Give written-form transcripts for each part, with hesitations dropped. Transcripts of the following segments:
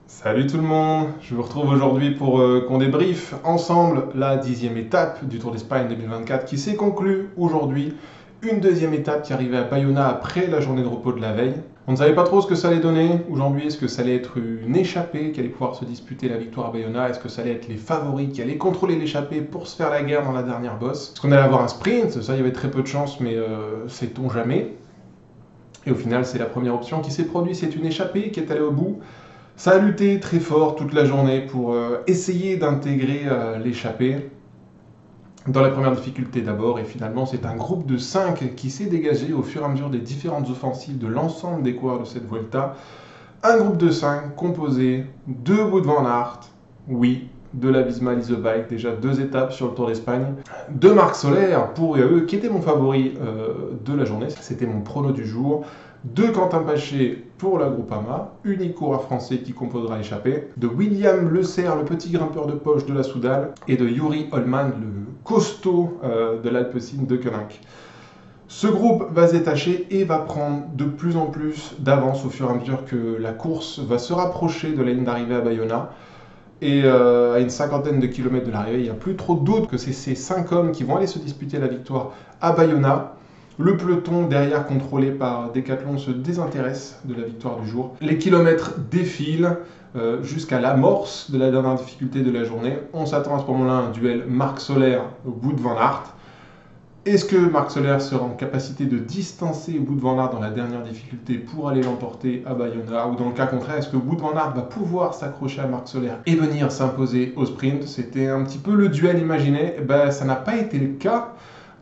Salut tout le monde, je vous retrouve aujourd'hui pour qu'on débriefe ensemble la 10e étape du Tour d'Espagne 2024 qui s'est conclue aujourd'hui. Une deuxième étape qui arrivait à Bayona après la journée de repos de la veille. On ne savait pas trop ce que ça allait donner aujourd'hui. Est-ce que ça allait être une échappée qui allait pouvoir se disputer la victoire à Bayona? Est-ce que ça allait être les favoris qui allaient contrôler l'échappée pour se faire la guerre dans la dernière bosse? Est-ce qu'on allait avoir un sprint? Ça, il y avait très peu de chance, mais sait-on jamais. Et au final, c'est la première option qui s'est produite. C'est une échappée qui est allée au bout. Ça a lutté très fort toute la journée pour essayer d'intégrer l'échappée dans la première difficulté d'abord, et finalement c'est un groupe de 5 qui s'est dégagé au fur et à mesure des différentes offensives de l'ensemble des coureurs de cette Vuelta. Un groupe de 5 composé de Wout van Aert, oui, de la Visma Leasebike, déjà 2 étapes sur le Tour d'Espagne, de Marc Soler pour eux, qui était mon favori de la journée, c'était mon prono du jour, de Quentin Paché pour la Groupama, unique coureur français qui composera l'échappée, de William Le Serre, le petit grimpeur de poche de la Soudal, et de Juri Hollmann, le costaud de l'Alpecin de Koninck. Ce groupe va se détacher et va prendre de plus en plus d'avance au fur et à mesure que la course va se rapprocher de la ligne d'arrivée à Bayona. Et à une cinquantaine de kilomètres de l'arrivée, il n'y a plus trop de doute que c'est ces 5 hommes qui vont aller se disputer la victoire à Bayona. Le peloton derrière contrôlé par Decathlon se désintéresse de la victoire du jour. Les kilomètres défilent jusqu'à l'amorce de la dernière difficulté de la journée. On s'attend à ce moment-là à un duel Marc Soler au bout de Van Aert. Est-ce que Marc Soler sera en capacité de distancer Wout van Aert dans la dernière difficulté pour aller l'emporter à Bayona? Ou dans le cas contraire, est-ce que Wout van Aert va pouvoir s'accrocher à Marc Soler et venir s'imposer au sprint? C'était un petit peu le duel imaginé. Ça n'a pas été le cas.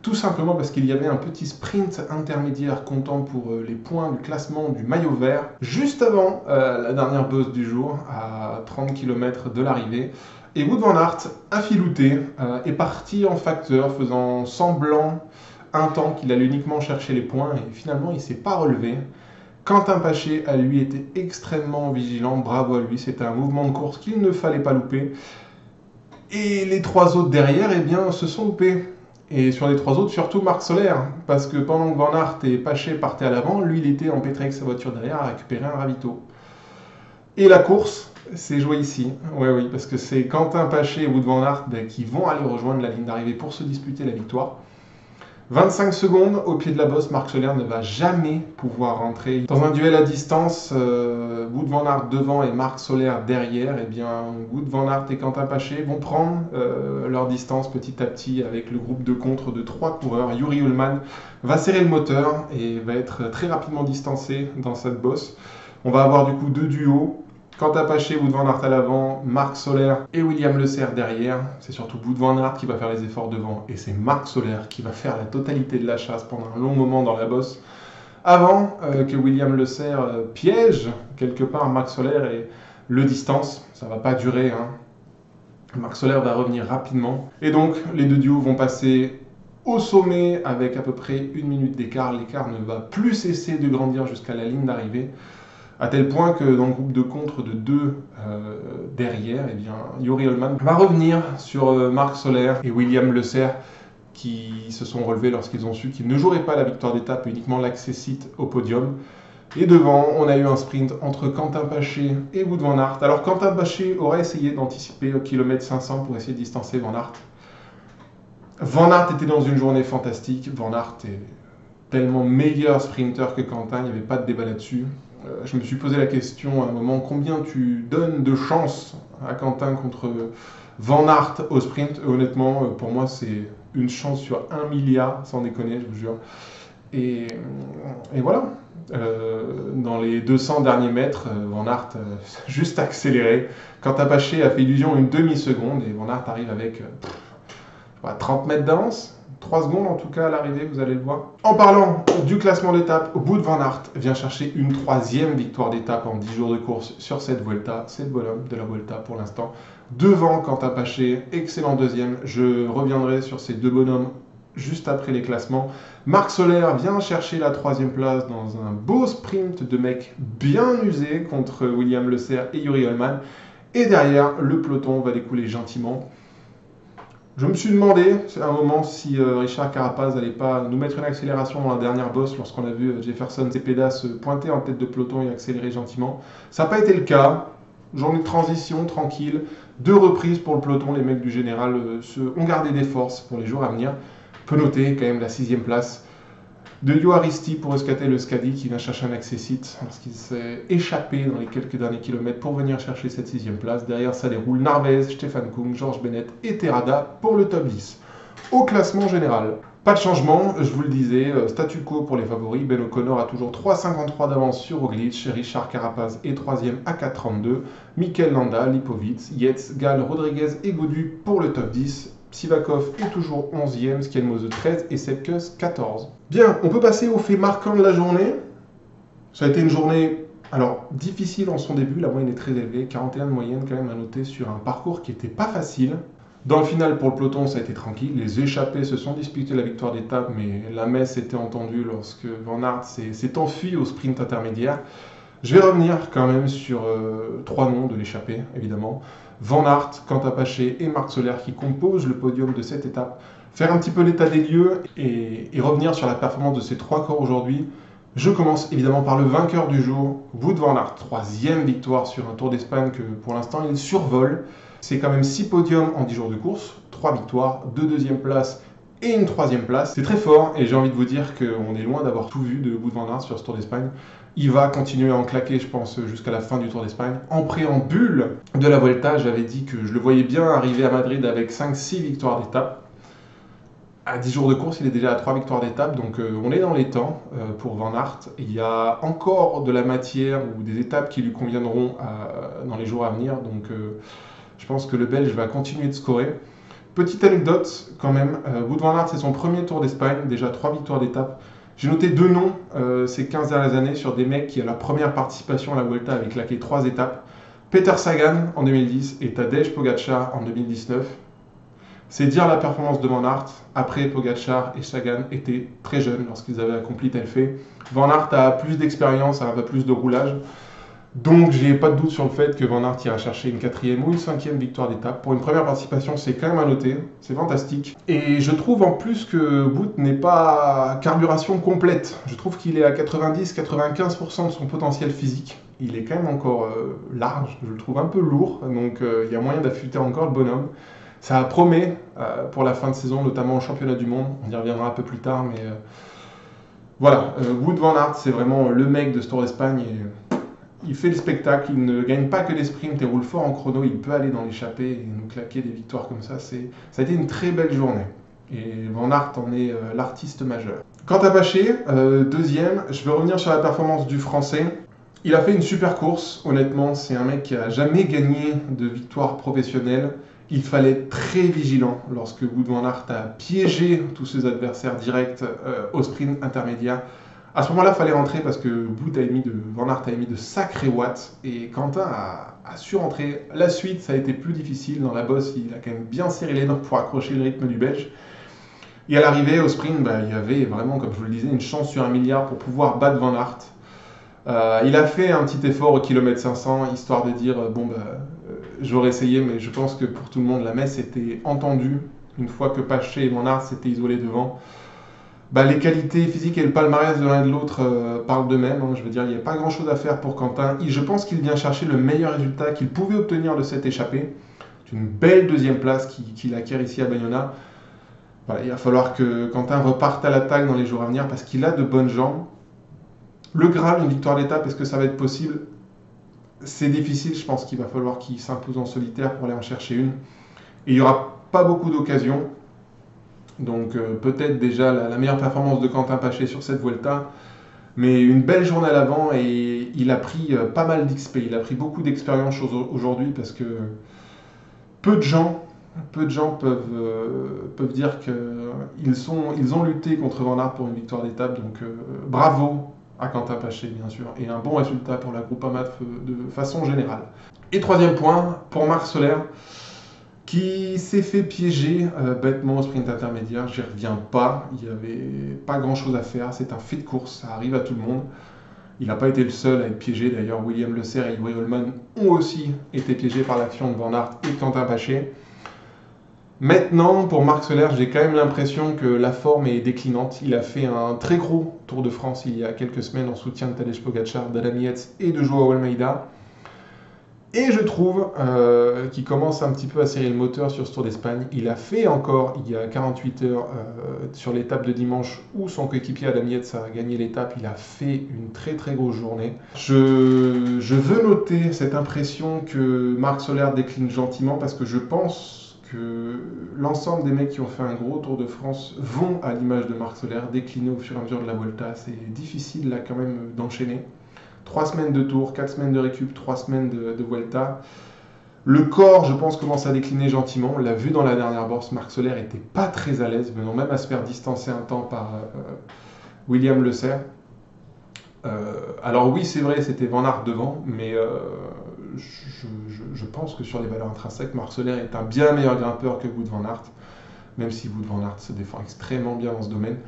Tout simplement parce qu'il y avait un petit sprint intermédiaire comptant pour les points du classement du maillot vert, juste avant la dernière bosse du jour, à 30 km de l'arrivée. Et Wout van Aert a filouté, est parti en facteur, faisant semblant un temps qu'il allait uniquement chercher les points, et finalement il ne s'est pas relevé. Quentin Paché a lui été extrêmement vigilant, bravo à lui, c'était un mouvement de course qu'il ne fallait pas louper. Et les 3 autres derrière, eh bien, se sont loupés. Et sur les 3 autres, surtout Marc Soler, parce que pendant que Van Aert et Paché partaient à l'avant, lui il était empêtré avec sa voiture derrière à récupérer un ravito. Et la course s'est jouée ici, oui, parce que c'est Quentin Paché et Wout van Aert qui vont aller rejoindre la ligne d'arrivée pour se disputer la victoire. 25 secondes au pied de la bosse, Marc Soler ne va jamais pouvoir rentrer. Dans un duel à distance, Wout van Aert devant et Marc Soler derrière, eh bien, Wout van Aert et Quentin Paché vont prendre leur distance petit à petit avec le groupe de contre de 3 coureurs. Juri Hollmann va serrer le moteur et va être très rapidement distancé dans cette bosse. On va avoir du coup 2 duos. Quentin Paché, Wout van Aert à l'avant, Marc Soler et William Le Serre derrière. C'est surtout Wout van Aert qui va faire les efforts devant et c'est Marc Soler qui va faire la totalité de la chasse pendant un long moment dans la bosse avant que William Le Serre piège quelque part Marc Soler et le distance. Ça va pas durer. Marc Soler va revenir rapidement. Et donc les 2 duos vont passer au sommet avec à peu près 1 minute d'écart. L'écart ne va plus cesser de grandir jusqu'à la ligne d'arrivée. À tel point que dans le groupe de contre de 2 derrière, eh bien, Juri Hollmann va revenir sur Marc Soler et William Le Serre qui se sont relevés lorsqu'ils ont su qu'ils ne joueraient pas la victoire d'étape, uniquement l'accessite au podium. Et devant, on a eu un sprint entre Quentin Paché et Wout van Aert. Alors Quentin Paché aurait essayé d'anticiper au kilomètre 500 pour essayer de distancer Van Aert. Van Aert était dans une journée fantastique. Van Aert est tellement meilleur sprinter que Quentin, il n'y avait pas de débat là-dessus. Je me suis posé la question à un moment, combien tu donnes de chance à Quentin contre Van Aert au sprint? Honnêtement, pour moi, c'est une chance sur 1 milliard, sans déconner, je vous jure. Et voilà, dans les 200 derniers mètres, Van Aert juste accéléré. Quentin Paché a fait illusion une demi-seconde et Van Aert arrive avec 30 mètres d'avance. 3 secondes en tout cas à l'arrivée, vous allez le voir. En parlant du classement d'étape, Wout van Aert vient chercher une 3e victoire d'étape en 10 jours de course sur cette Vuelta. C'est le bonhomme de la Vuelta pour l'instant. Devant Quentin Paché, excellent 2e. Je reviendrai sur ces 2 bonhommes juste après les classements. Marc Soler vient chercher la 3e place dans un beau sprint de mecs bien usés contre William Le Serre et Juri Hollmann. Et derrière, le peloton va découler gentiment. Je me suis demandé à un moment si Richard Carapaz n'allait pas nous mettre une accélération dans la dernière bosse lorsqu'on a vu Jefferson Cepeda se pointer en tête de peloton et accélérer gentiment. Ça n'a pas été le cas. journée de transition, tranquille, 2 reprises pour le peloton, les mecs du général ont gardé des forces pour les jours à venir. On peut noter quand même la 6e place de Yo Aristi pour Euskatel Euskadi qui vient chercher un accessite lorsqu'il s'est échappé dans les quelques derniers kilomètres pour venir chercher cette 6e place. Derrière ça déroule Narvaez, Stefan Kung, Georges Bennett et Terrada pour le top 10. Au classement général, pas de changement, je vous le disais, statu quo pour les favoris. Ben O'Connor a toujours 3,53 d'avance sur Roglic, Richard Carapaz est 3e à 4,32, Mikel Landa, Lipovic, Yates, Gall, Rodriguez et Gaudu pour le top 10. Sivakov est toujours 11e, Skelmose 13 et Sepkus 14. Bien, on peut passer aux faits marquants de la journée. Ça a été une journée difficile en son début, la moyenne est très élevée, 41 de moyenne quand même à noter sur un parcours qui n'était pas facile. Dans le final, pour le peloton, ça a été tranquille. Les échappés se sont disputés la victoire d'étape, mais la messe était entendue lorsque Van Aert s'est enfui au sprint intermédiaire. Je vais revenir quand même sur 3 noms de l'échappée, évidemment. Van Aert, Quentin Paché et Marc Soler qui composent le podium de cette étape. Faire un petit peu l'état des lieux et revenir sur la performance de ces 3 corps aujourd'hui. Je commence évidemment par le vainqueur du jour, Wout van Aert. 3e victoire sur un Tour d'Espagne que pour l'instant il survole. C'est quand même 6 podiums en 10 jours de course, 3 victoires, 2 deuxièmes places et une 3e place. C'est très fort et j'ai envie de vous dire qu'on est loin d'avoir tout vu de Wout van Aert sur ce Tour d'Espagne. Il va continuer à en claquer, je pense, jusqu'à la fin du Tour d'Espagne. En préambule de la Vuelta, j'avais dit que je le voyais bien arriver à Madrid avec 5-6 victoires d'étape. À 10 jours de course, il est déjà à 3 victoires d'étape, donc on est dans les temps pour Van Aert. Il y a encore de la matière ou des étapes qui lui conviendront dans les jours à venir, donc je pense que le Belge va continuer de scorer. Petite anecdote quand même, Wout van Aert, c'est son premier Tour d'Espagne, déjà 3 victoires d'étape. J'ai noté 2 noms ces 15 dernières années sur des mecs qui, à leur première participation à la Vuelta, avaient claqué 3 étapes. Peter Sagan en 2010 et Tadej Pogačar en 2019. C'est dire la performance de Van Aert. Après, Pogačar et Sagan étaient très jeunes lorsqu'ils avaient accompli tel fait. Van Aert a plus d'expérience, a un peu plus de roulage. Donc, j'ai pas de doute sur le fait que Van Aert ira chercher une 4e ou une 5e victoire d'étape. Pour une première participation, c'est quand même à noter. C'est fantastique. Et je trouve en plus que Wout n'est pas à carburation complète. Je trouve qu'il est à 90-95% de son potentiel physique. Il est quand même encore large. Je le trouve un peu lourd. Donc, il y a moyen d'affûter encore le bonhomme. Ça promet pour la fin de saison, notamment au championnat du monde. On y reviendra un peu plus tard. Mais voilà, Wout van Aert, c'est vraiment le mec de ce Tour d'Espagne. Il fait le spectacle, il ne gagne pas que des sprints et roule fort en chrono, il peut aller dans l'échappée et nous claquer des victoires comme ça. Ça a été une très belle journée. Et Van Aert en est l'artiste majeur. Quant à Paché, 2e, je vais revenir sur la performance du Français. Il a fait une super course, honnêtement, c'est un mec qui n'a jamais gagné de victoire professionnelle. Il fallait être très vigilant lorsque Wout van Aert a piégé tous ses adversaires directs au sprint intermédiaire. À ce moment-là, il fallait rentrer parce que Van Aert a émis de sacrés watts et Quentin a su rentrer. La suite, ça a été plus difficile. Dans la bosse, il a quand même bien serré les dents pour accrocher le rythme du Belge. Et à l'arrivée, au sprint, il y avait vraiment, comme je vous le disais, une chance sur 1 milliard pour pouvoir battre Van Aert. Il a fait un petit effort au kilomètre 500, histoire de dire, j'aurais essayé, mais je pense que pour tout le monde, la messe était entendue. Une fois que Paché et Van Aert s'étaient isolés devant, les qualités physiques et le palmarès de l'un et de l'autre parlent d'eux-mêmes. Je veux dire, il n'y a pas grand-chose à faire pour Quentin. Je pense qu'il vient chercher le meilleur résultat qu'il pouvait obtenir de cette échappée. C'est une belle 2e place qu'il acquiert ici à Bayona. Voilà, il va falloir que Quentin reparte à l'attaque dans les jours à venir parce qu'il a de bonnes jambes. Le Graal, une victoire d'étape, est-ce que ça va être possible? C'est difficile, je pense qu'il va falloir qu'il s'impose en solitaire pour aller en chercher une. Et il n'y aura pas beaucoup d'occasions. Donc peut-être déjà la meilleure performance de Quentin Paché sur cette Vuelta. Mais une belle journée à l'avant et il a pris pas mal d'XP. Il a pris beaucoup d'expérience aujourd'hui parce que peu de gens peuvent dire qu'ils ont lutté contre Van Aert pour une victoire d'étape. Donc bravo à Quentin Paché, bien sûr, et un bon résultat pour la Groupama de façon générale. Et 3e point, pour Marc Soler, qui s'est fait piéger bêtement au sprint intermédiaire. J'y reviens pas, il n'y avait pas grand-chose à faire, c'est un fait de course, ça arrive à tout le monde. Il n'a pas été le seul à être piégé, d'ailleurs William Le Serre et Yuri Ullmann ont aussi été piégés par l'action de Van Aert et de Quentin Paché. Maintenant, pour Marc Soler, j'ai quand même l'impression que la forme est déclinante. Il a fait un très gros Tour de France il y a quelques semaines en soutien de Tadej Pogačar, d'Adam Yates et de Joao Almeida. Et je trouve qu'il commence un petit peu à serrer le moteur sur ce Tour d'Espagne. Il a fait encore, il y a 48 heures, sur l'étape de dimanche où son coéquipier Adam Yates a gagné l'étape, il a fait une très très grosse journée. Je veux noter cette impression que Marc Soler décline gentiment parce que je pense que l'ensemble des mecs qui ont fait un gros Tour de France vont, à l'image de Marc Soler, décliner au fur et à mesure de la Volta. C'est difficile là quand même d'enchaîner. 3 semaines de Tour, 4 semaines de récup, 3 semaines de Vuelta. Le corps, je pense, commence à décliner gentiment. On l'a vu dans la dernière bourse, Marc Soler n'était pas très à l'aise, venant même à se faire distancer un temps par William Le Serre. Alors oui, c'est vrai, c'était Van Aert devant, mais je pense que sur les valeurs intrinsèques, Marc Soler est un bien meilleur grimpeur que Wout van Aert, même si Wout van Aert se défend extrêmement bien dans ce domaine.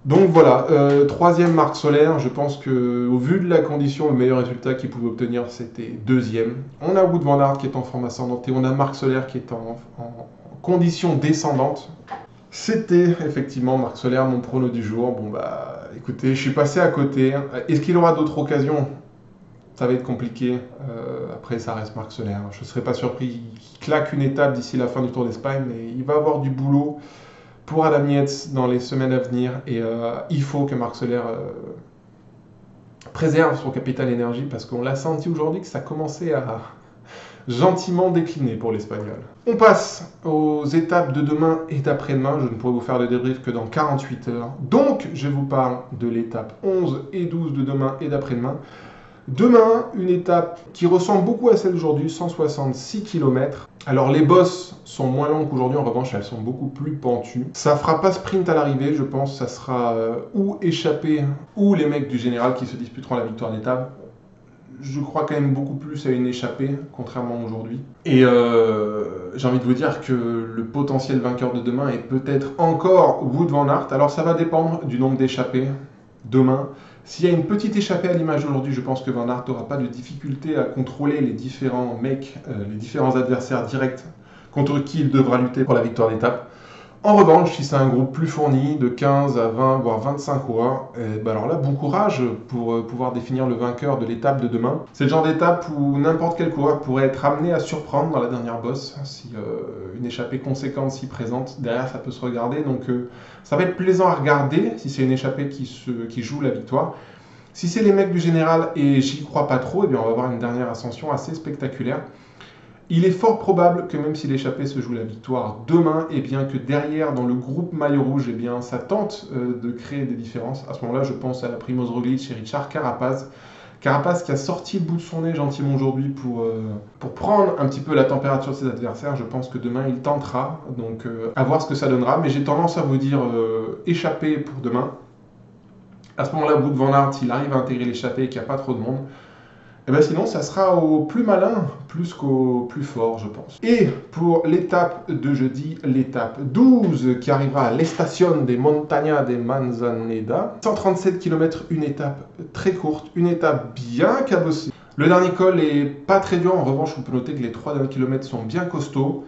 Donc voilà, troisième Marc Soler, je pense qu'au vu de la condition, le meilleur résultat qu'il pouvait obtenir, c'était deuxième. On a Wout van Aert qui est en forme ascendante et on a Marc Soler qui est en condition descendante. C'était effectivement Marc Soler, mon prono du jour. Bon bah écoutez, je suis passé à côté. Est-ce qu'il aura d'autres occasions? Ça va être compliqué. Après, ça reste Marc Soler. Je ne serais pas surpris qu'il claque une étape d'ici la fin du Tour d'Espagne, mais il va avoir du boulot pour Adam Yates dans les semaines à venir. Et il faut que Marc Soler préserve son capital énergie parce qu'on l'a senti aujourd'hui que ça commençait à gentiment décliner pour l'Espagnol. On passe aux étapes de demain et d'après-demain. Je ne pourrai vous faire le débrief que dans 48 heures. Donc, je vous parle de l'étape 11 et 12 de demain et d'après-demain. Demain, une étape qui ressemble beaucoup à celle d'aujourd'hui, 166 km. Alors les bosses sont moins longues qu'aujourd'hui, en revanche elles sont beaucoup plus pentues. Ça fera pas sprint à l'arrivée, je pense, ça sera ou échappé ou les mecs du général qui se disputeront la victoire d'étape. Je crois quand même beaucoup plus à une échappée, contrairement à aujourd'hui. Et j'ai envie de vous dire que le potentiel vainqueur de demain est peut-être encore Wout van Aert. Alors ça va dépendre du nombre d'échappées demain. S'il y a une petite échappée à l'image d'aujourd'hui, je pense que Van Aert n'aura pas de difficulté à contrôler les différents mecs, les différents adversaires directs contre qui il devra lutter pour la victoire d'étape. En revanche, si c'est un groupe plus fourni, de 15 à 20, voire 25 coureurs, alors là, bon courage pour pouvoir définir le vainqueur de l'étape de demain. C'est le genre d'étape où n'importe quel coureur pourrait être amené à surprendre dans la dernière bosse. Si une échappée conséquente s'y présente, derrière ça peut se regarder. Donc ça va être plaisant à regarder si c'est une échappée qui joue la victoire. Si c'est les mecs du général, et j'y crois pas trop, eh bien on va avoir une dernière ascension assez spectaculaire. Il est fort probable que même si l'échappée se joue la victoire demain, et bien que derrière, dans le groupe maillot rouge, eh bien, ça tente de créer des différences. À ce moment-là, je pense à la Primoz Roglic et Richard Carapaz. Carapaz qui a sorti le bout de son nez gentiment aujourd'hui pour prendre un petit peu la température de ses adversaires. Je pense que demain, il tentera. Donc, à voir ce que ça donnera. Mais j'ai tendance à vous dire échappée pour demain. À ce moment-là, Wout van Aert, s'il arrive à intégrer l'échappée et qu'il n'y a pas trop de monde, et bien sinon, ça sera au plus malin, plus qu'au plus fort, je pense. Et pour l'étape de jeudi, l'étape 12, qui arrivera à l'Estación de Montaña de Manzaneda. 137 km, une étape très courte, une étape bien cabossée. Le dernier col est pas très dur, en revanche, on peut noter que les 3 derniers kilomètres sont bien costauds.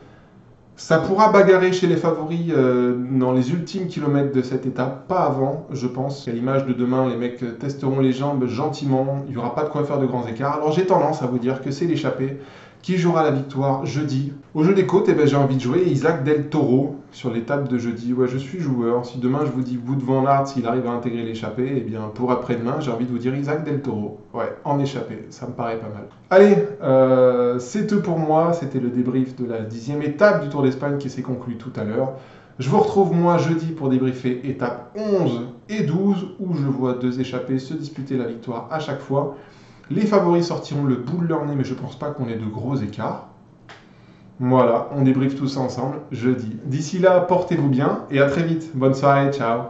Ça pourra bagarrer chez les favoris dans les ultimes kilomètres de cette étape, pas avant, je pense. À l'image de demain, les mecs testeront les jambes gentiment, il n'y aura pas de quoi faire de grands écarts. Alors j'ai tendance à vous dire que c'est l'échappée qui jouera la victoire jeudi. Au jeu des côtes, j'ai envie de jouer Isaac Del Toro sur l'étape de jeudi. Ouais, je suis joueur. Si demain je vous dis Wout van Aert, s'il arrive à intégrer l'échappée, eh bien pour après-demain, j'ai envie de vous dire Isaac Del Toro. Ouais, en échappée, ça me paraît pas mal. Allez, c'est tout pour moi. C'était le débrief de la 10e étape du Tour d'Espagne qui s'est conclu tout à l'heure. Je vous retrouve moi jeudi pour débriefer étape 11 et 12 où je vois 2 échappées se disputer la victoire à chaque fois. Les favoris sortiront le bout de leur nez, mais je pense pas qu'on ait de gros écarts. Voilà, on débriefe tout ça ensemble jeudi. D'ici là, portez-vous bien et à très vite. Bonne soirée, ciao.